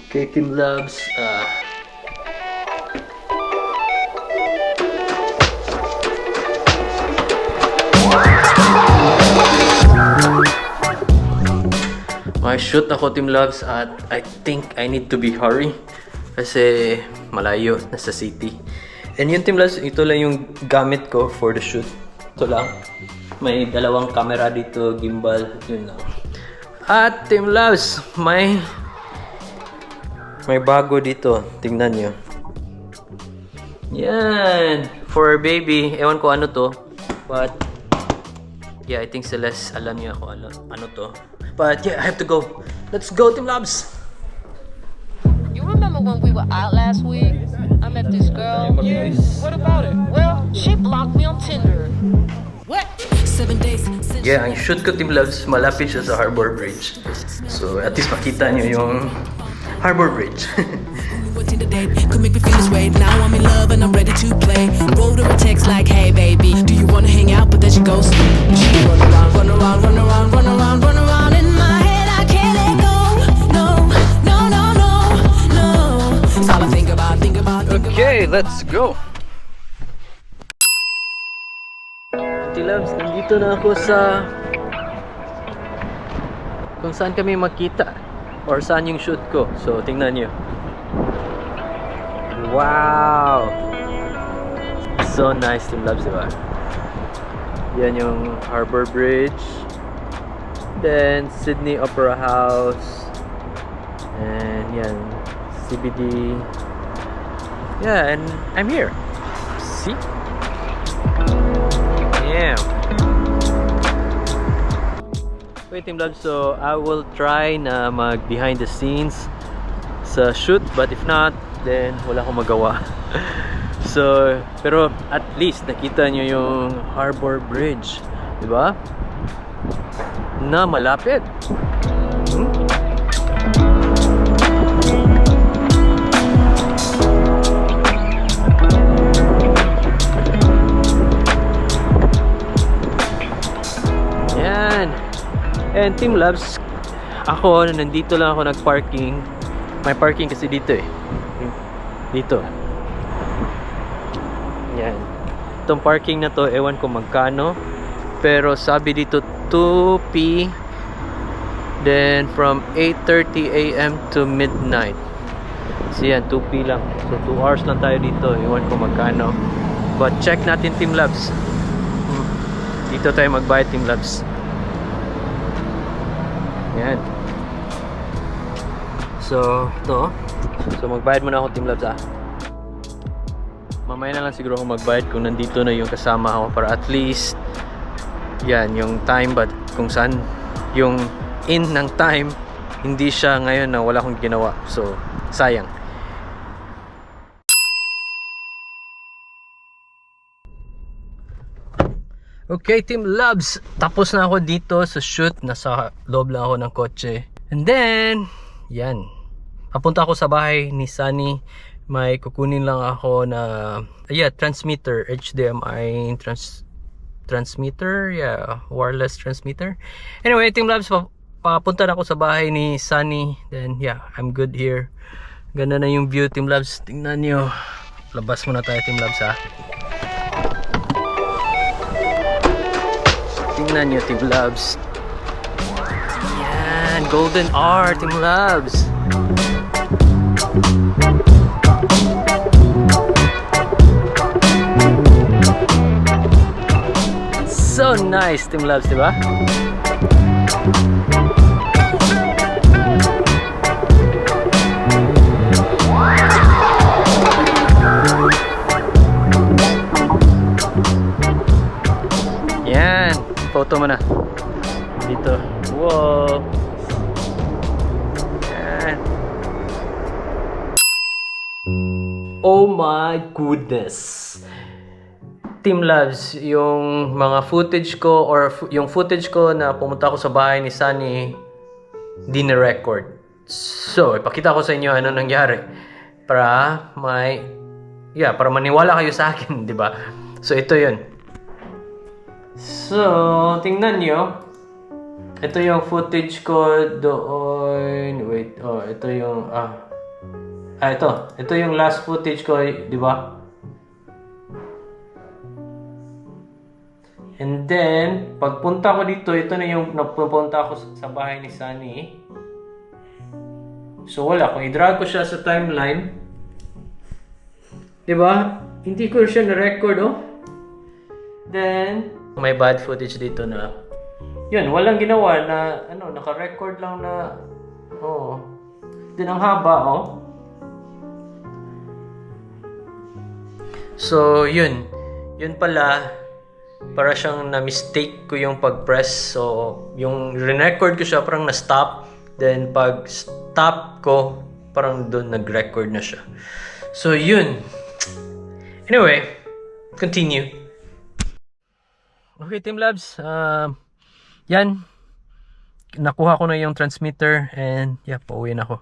Okay, Team Loves. May shoot ako, Team Loves, at I think I need to be hurry kasi malayo, nasa city. And yun, Team Loves, ito lang yung gamit ko for the shoot. Ito lang. May dalawang camera dito, gimbal, yun lang. At Team Loves, may bago dito. Tingnan nyo. Yan. For baby. Ewan ko ano to. But, yeah, I think Celeste alam niya ako ano to. But, yeah, I have to go. Let's go, Team Loves! You remember when we were out last week? I met this girl. Yes. What about it? Well, she blocked me on Tinder. What? 7 days. Yeah, ang shoot ko, Team Loves, malapit siya sa Harbour Bridge. So, at least makita nyo yung Harbour Bridge. Could make me feel this way. Now I'm in love and I'm ready to play. Wrote her a text like, hey baby, do you wanna hang out? But then she goes, she run around, run around, run around, run around, run around in my head. I can't let go. No, no, no, no, no. It's all I think about, think about, think about. Okay, let's go! Team Loves, nandito na ako sa kung saan kami makita or saan yung shoot ko. So, tingnan nyo. Wow! So nice, Team Loves, diba? Yan yung Harbour Bridge. Then, Sydney Opera House. And yan, CBD. Yeah, and I'm here. See? Yeah. Okay, Team Loves, so I will try na mag behind the scenes sa shoot, but if not, then wala akong magawa. So, pero at least nakita nyo yung Harbour Bridge, di ba? Na malapit. Yan. And Team Loves, ako nandito lang ako nag-parking. May parking kasi dito eh. Dito. Yan. Itong parking na to, ewan ko magkano. Pero sabi dito 2p. Then from 8:30 AM to midnight. So yan, 2p lang. So 2 hours lang tayo dito. Ewan ko magkano. But check natin, Team Loves. Dito tayo magbayad, Team Loves. Yan. So, ito. So, magbayad muna ako, Team Loves, Mamaya na lang siguro ako magbayad kung nandito na yung kasama ako para at least yan, yung time, but kung saan yung in ng time, hindi siya ngayon na wala akong ginawa. So, sayang. Okay, Team Loves, tapos na ako dito sa shoot. Nasa loob lang ako ng kotse. And then, yan. Papunta ako sa bahay ni Sunny. May kukunin lang ako na, transmitter. HDMI transmitter. Yeah, wireless transmitter. Anyway, Team Loves, papunta na ako sa bahay ni Sunny. Then, yeah, I'm good here. Ganda na yung view, Team Loves. Tingnan nyo. Labas muna tayo, Team Loves, Tingnan nyo, Team Loves. Yan, golden hour, Team Loves. So nice, Team Loves, diba? Yan, photo mo na dito. Wow. Yan. Oh my goodness. Team Loves, yung mga footage ko or yung footage ko na pumunta ako sa bahay ni Sunny, di na-record. So, ipakita ko sa inyo ano nangyari para para maniwala kayo sa akin, di ba? So, ito 'yun. So, tingnan nyo. ito yung footage ko doon. Wait, ito yung ito yung last footage ko, di ba? And then, pagpunta ko dito, ito na yung napupunta ako sa bahay ni Sunny. So wala, kung i-drag ko siya sa timeline, di ba? Hindi ko siya na-record, oh. Then, may bad footage dito na, yun, walang ginawa na, naka-record lang na, Then ang haba, oh. So, yun pala, para siyang na-mistake ko yung pag-press. So, yung re-record ko siya, parang na-stop. Then, pag stop ko, parang doon nag-record na siya. So, yun. Anyway, continue. Okay, Team Labs. Yan. Nakuha ko na yung transmitter and pauwi na ako.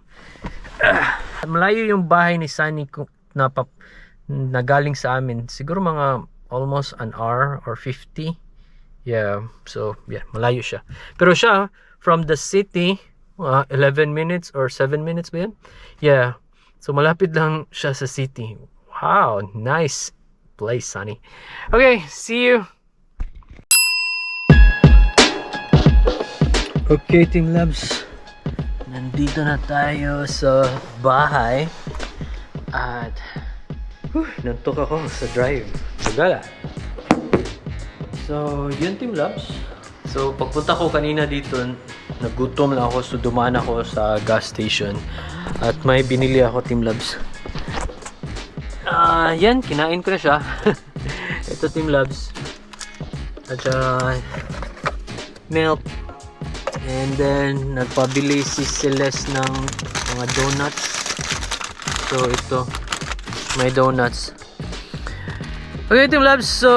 Malayo yung bahay ni Sunny na galing sa amin. Siguro mga almost an hour or 50. Yeah, so malayo siya. Pero siya, from the city, 11 minutes or 7 minutes ba yan? Yeah, so malapit lang siya sa city. Wow, nice place, Sunny. Okay, see you. Okay, Team Labs. Nandito na tayo sa bahay. At nantok ako sa drive. Sagala. So, yun, Team Labs. So, pagpunta ko kanina dito, nagutom lang ako. So, dumaan ako sa gas station. At may binili ako, Team Labs. Yan, kinain ko na siya. Ito, Team Labs. At milk. And then, nagpabili si Celeste ng mga donuts. So, ito. May donuts. Okay, Team Labs. So,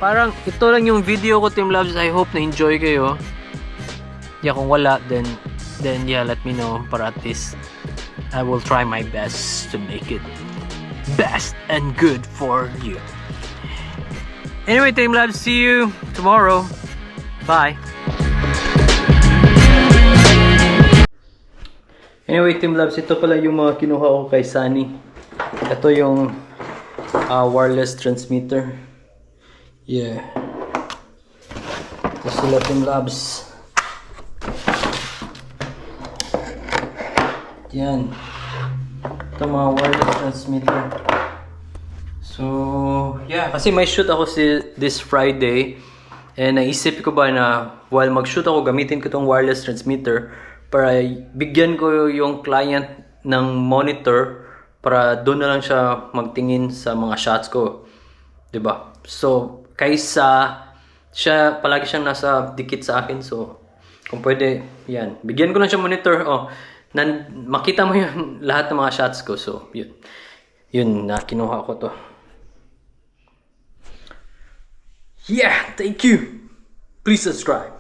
parang ito lang yung video ko, Team Labs. I hope na enjoy kayo. Yeah, kung wala, then let me know. Para at least, I will try my best to make it best and good for you. Anyway, Team Labs, see you tomorrow. Bye. Anyway, Team Labs, ito pala yung mga kinuha ko kay Sunny. Ito yung wireless transmitter. Yeah. Ito sila, Team Labs. Yan. Ito mga wireless transmitter. So, yeah. Kasi may shoot ako this Friday. And naisip ko ba na while mag-shoot ako, gamitin ko itong wireless transmitter para bigyan ko yung client ng monitor para doon na lang siya magtingin sa mga shots ko. 'Di ba? So, kaysa siya palagi siyang nasa dikit sa akin. So, kung pwede, yan. Bigyan ko lang siya monitor. Makita mo yung lahat ng mga shots ko. So, yun. Yun na kinuha ko to. Yeah, thank you. Please subscribe.